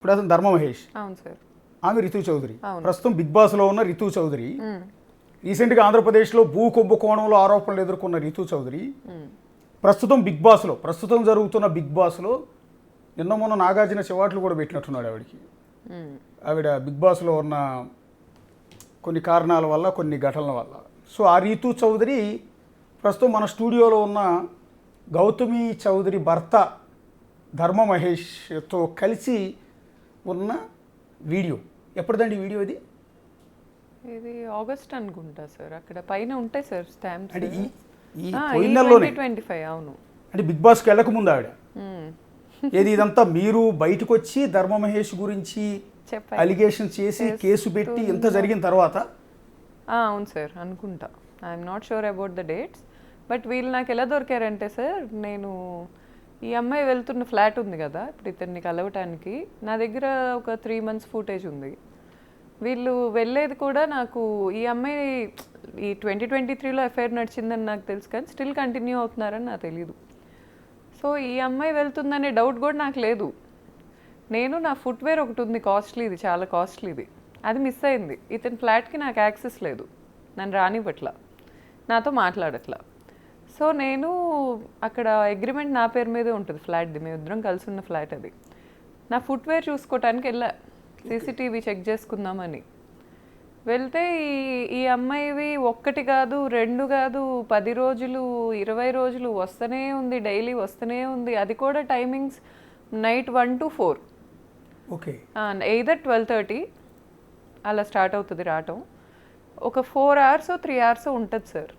ఇప్పుడు అతను ధర్మ మహేష్, అవును సార్. ఆమె రితు చౌదరి. అవును. ప్రస్తుతం బిగ్ బాస్లో ఉన్న రితు చౌదరి రీసెంట్గా ఆంధ్రప్రదేశ్లో భూ కుంభకోణంలో ఆరోపణలు ఎదుర్కొన్న రితు చౌదరి ప్రస్తుతం బిగ్ బాస్లో ప్రస్తుతం జరుగుతున్న బిగ్ బాస్లో నిన్న మొన్న నాగార్జున చివాట్లు కూడా పెట్టినట్టున్నాడు ఆవిడకి. ఆవిడ బిగ్ బాస్లో ఉన్న కొన్ని కారణాల వల్ల, కొన్ని ఘటనల వల్ల. సో ఆ రితు చౌదరి ప్రస్తుతం మన స్టూడియోలో ఉన్న గౌతమి చౌదరి భర్త ధర్మ మహేష్తో కలిసి ఉన్న వీడియో. ఎప్పటిదండి వీడియో ఇది? ఇది ఆగస్ట్ అనుకుంటా సార్. అక్కడ పైన ఉంటాయి సార్ స్టాంప్స్. అంటే ఈ పోయిన నెలలోనే 2025. అవును. అంటే బిగ్ బాస్కి వెళ్ళక ముందు ఆవిడ ఏది ఇదంతా మీరు బయటకు వచ్చి ధర్మ మహేష్ గురించి అలిగేషన్ చేసి కేసు పెట్టి ఇంత జరిగిన తర్వాత? అవును సార్ అనుకుంటా. I'm not sure about the dates. But వీళ్ళు నాకు ఎలా దొరికారంటే సార్, నేను ఈ అమ్మాయి వెళ్తున్న ఫ్లాట్ ఉంది కదా ఇప్పుడు ఇతన్ని కలవటానికి, నా దగ్గర ఒక 3 months ఫుటేజ్ ఉంది. వీళ్ళు వెళ్ళేది కూడా నాకు ఈ అమ్మాయి ఈ 2023లో ఎఫ్ఐఆర్ నడిచిందని నాకు తెలుసు, కానీ స్టిల్ కంటిన్యూ అవుతున్నారని నాకు తెలీదు. సో ఈ అమ్మాయి వెళ్తుందనే డౌట్ కూడా నాకు లేదు. నేను నా ఫుట్వేర్ ఒకటి ఉంది కాస్ట్లీది, చాలా కాస్ట్లీది, అది మిస్ అయింది. ఇతని ఫ్లాట్కి నాకు యాక్సెస్ లేదు, నన్ను రానివ్వట్లా, నాతో మాట్లాడట్లా. సో నేను అక్కడ అగ్రిమెంట్ నా పేరు మీదే ఉంటుంది ఫ్లాట్ది, మేమిద్దరం కలిసి ఉన్న ఫ్లాట్ అది. నా ఫుట్వేర్ చూసుకోవటానికి వెళ్ళా, సీసీటీవీ చెక్ చేసుకుందామని వెళ్తే ఈ అమ్మాయివి 1 కాదు 2 కాదు 10 రోజులు 20 రోజులు వస్తూనే ఉంది, డైలీ వస్తూనే ఉంది. అది కూడా timings night 1 to 4. Okay. Either 12:30 అలా స్టార్ట్ అవుతుంది రావటం. ఒక 4 hours 3 hours ఉంటుంది సార్.